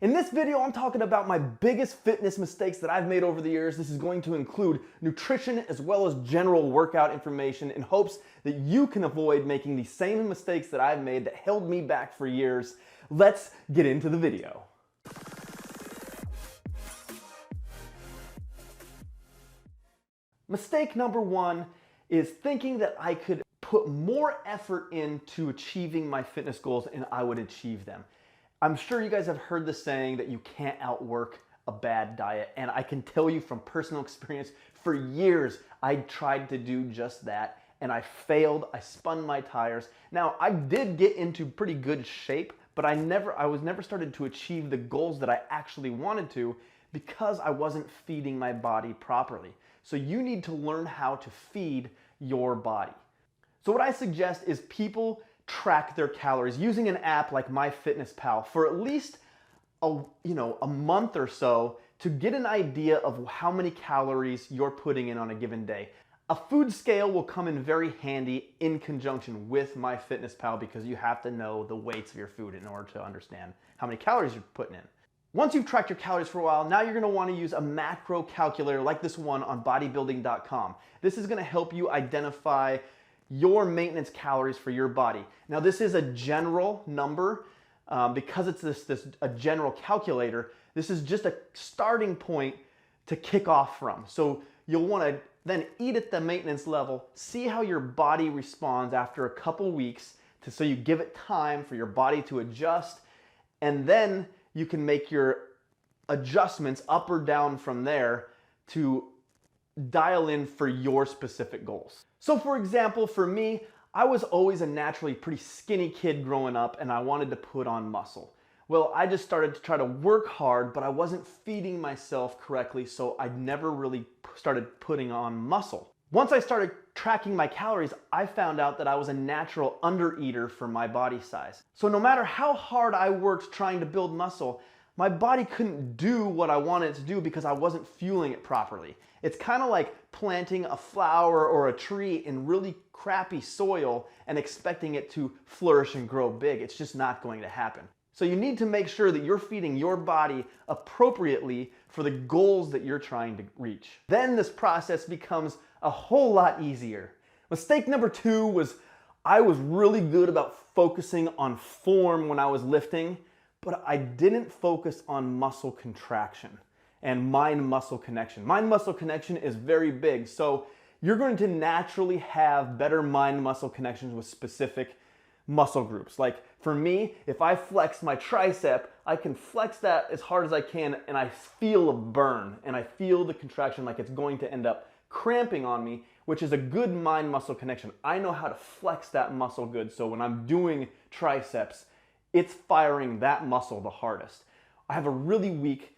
In this video, I'm talking about my biggest fitness mistakes that I've made over the years. This is going to include nutrition as well as general workout information in hopes that you can avoid making the same mistakes that I've made that held me back for years. Let's get into the video. Mistake number one is thinking that I could put more effort into achieving my fitness goals and I would achieve them. I'm sure you guys have heard the saying that you can't outwork a bad diet, and I can tell you from personal experience, for years I tried to do just that and I failed. I spun my tires. Now, I did get into pretty good shape, but I was never started to achieve the goals that I actually wanted to because I wasn't feeding my body properly. So you need to learn how to feed your body. So what I suggest is people track their calories using an app like MyFitnessPal for at least a month or so to get an idea of how many calories you're putting in on a given day. A food scale will come in very handy in conjunction with MyFitnessPal because you have to know the weights of your food in order to understand how many calories you're putting in. Once you've tracked your calories for a while, now you're going to want to use a macro calculator like this one on bodybuilding.com. This is going to help you identify your maintenance calories for your body. Now this is a general number because it's a general calculator. This is just a starting point to kick off from. So you'll want to then eat at the maintenance level, see how your body responds after a couple weeks so you give it time for your body to adjust, and then you can make your adjustments up or down from there to dial in for your specific goals. So for example, for me, I was always a naturally pretty skinny kid growing up and I wanted to put on muscle. Well, I just started to try to work hard, but I wasn't feeding myself correctly, so I never really started putting on muscle. Once I started tracking my calories, I found out that I was a natural undereater for my body size. So no matter how hard I worked trying to build muscle, my body couldn't do what I wanted it to do because I wasn't fueling it properly. It's kind of like planting a flower or a tree in really crappy soil and expecting it to flourish and grow big. It's just not going to happen. So you need to make sure that you're feeding your body appropriately for the goals that you're trying to reach. Then this process becomes a whole lot easier. Mistake number two was I was really good about focusing on form when I was lifting, but I didn't focus on muscle contraction and mind-muscle connection. Mind-muscle connection is very big, so you're going to naturally have better mind-muscle connections with specific muscle groups. Like for me, if I flex my tricep, I can flex that as hard as I can and I feel a burn and I feel the contraction like it's going to end up cramping on me, which is a good mind-muscle connection. I know how to flex that muscle good, so when I'm doing triceps, it's firing that muscle the hardest. I have a really weak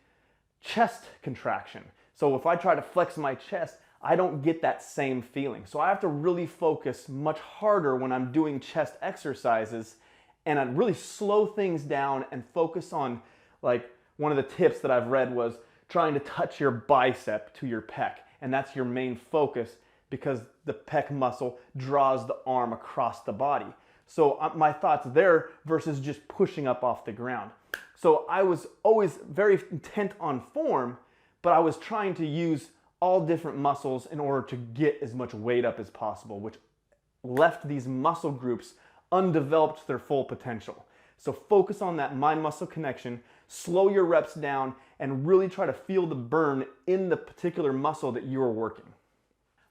chest contraction. So if I try to flex my chest, I don't get that same feeling. So I have to really focus much harder when I'm doing chest exercises, and I really slow things down and focus on, like one of the tips that I've read was trying to touch your bicep to your pec. And that's your main focus because the pec muscle draws the arm across the body. So my thoughts there versus just pushing up off the ground. So I was always very intent on form, but I was trying to use all different muscles in order to get as much weight up as possible, which left these muscle groups undeveloped to their full potential. So focus on that mind-muscle connection, slow your reps down, and really try to feel the burn in the particular muscle that you are working.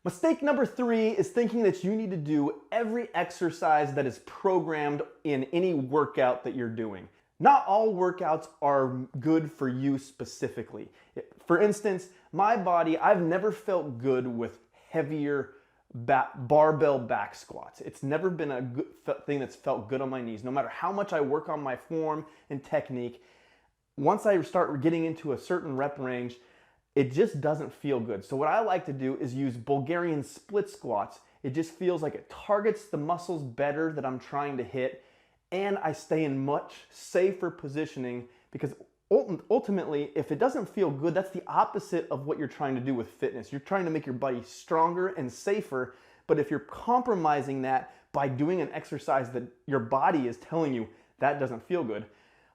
Mistake number three is thinking that you need to do every exercise that is programmed in any workout that you're doing. Not all workouts are good for you specifically. For instance, my body, I've never felt good with heavier barbell back squats. It's never been a good thing that's felt good on my knees. No matter how much I work on my form and technique, once I start getting into a certain rep range, it just doesn't feel good. So what I like to do is use Bulgarian split squats. It just feels like it targets the muscles better that I'm trying to hit, and I stay in much safer positioning because ultimately, if it doesn't feel good, that's the opposite of what you're trying to do with fitness. You're trying to make your body stronger and safer, but if you're compromising that by doing an exercise that your body is telling you that doesn't feel good,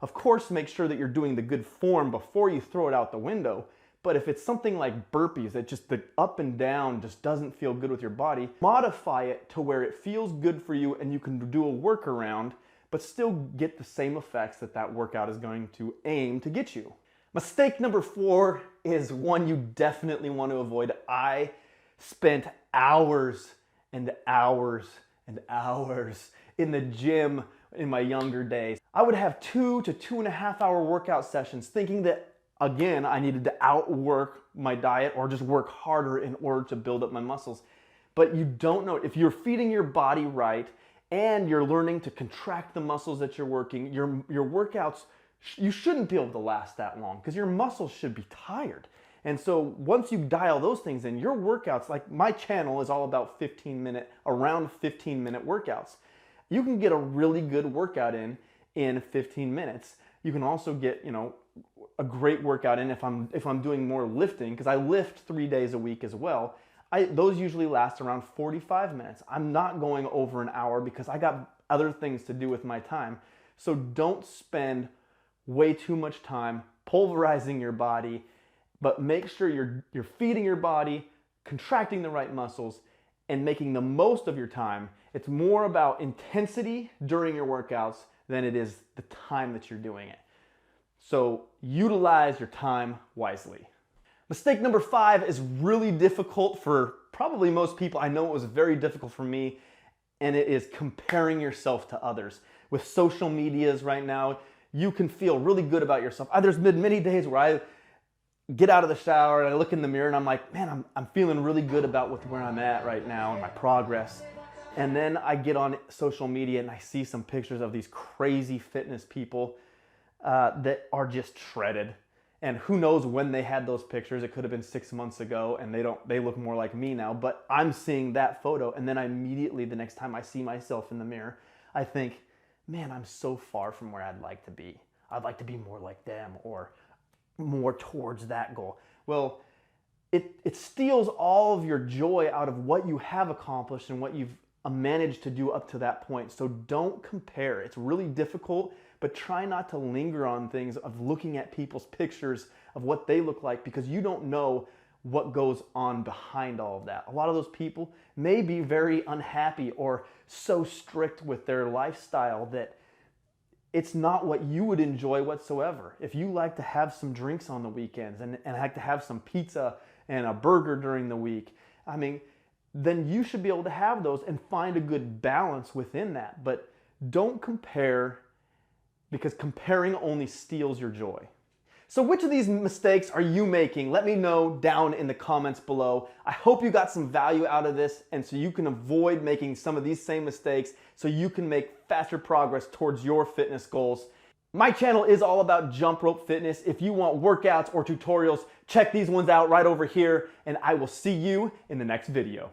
Of course, make sure that you're doing the good form before you throw it out the window. But if it's something like burpees that just the up and down just doesn't feel good with your body, modify it to where it feels good for you and you can do a workaround, but still get the same effects that that workout is going to aim to get you. Mistake number 4 is one you definitely want to avoid. I spent hours and hours and hours in the gym in my younger days. I would have 2 to 2.5 hour workout sessions thinking that, again, I needed to outwork my diet or just work harder in order to build up my muscles. But you don't know, if you're feeding your body right and you're learning to contract the muscles that you're working, your workouts, you shouldn't be able to last that long because your muscles should be tired. And so once you dial those things in, your workouts, like my channel is all about around 15 minute workouts. You can get a really good workout in 15 minutes. You can also get, a great workout in if I'm doing more lifting, because I lift 3 days a week as well. Those usually last around 45 minutes. I'm not going over an hour because I got other things to do with my time. So don't spend way too much time pulverizing your body, but make sure you're feeding your body, contracting the right muscles, and making the most of your time. It's more about intensity during your workouts than it is the time that you're doing it. So utilize your time wisely. Mistake number 5 is really difficult for probably most people. I know it was very difficult for me, and it is comparing yourself to others. With social medias right now, you can feel really good about yourself. There's been many days where I get out of the shower and I look in the mirror and I'm like, man, I'm feeling really good about where I'm at right now and my progress. And then I get on social media and I see some pictures of these crazy fitness people that are just shredded. And who knows when they had those pictures. It could have been 6 months ago and they look more like me now. But I'm seeing that photo and then immediately the next time I see myself in the mirror, I think, man, I'm so far from where I'd like to be. I'd like to be more like them or more towards that goal. Well, it steals all of your joy out of what you have accomplished and what you've managed to do up to that point. So don't compare. It's really difficult, but try not to linger on things of looking at people's pictures of what they look like, because you don't know what goes on behind all of that. A lot of those people may be very unhappy or so strict with their lifestyle that it's not what you would enjoy whatsoever. If you like to have some drinks on the weekends and like to have some pizza and a burger during the week, then you should be able to have those and find a good balance within that. But don't compare, because comparing only steals your joy. So which of these mistakes are you making? Let me know down in the comments below. I hope you got some value out of this, and so you can avoid making some of these same mistakes so you can make faster progress towards your fitness goals. My channel is all about jump rope fitness. If you want workouts or tutorials, check these ones out right over here, and I will see you in the next video.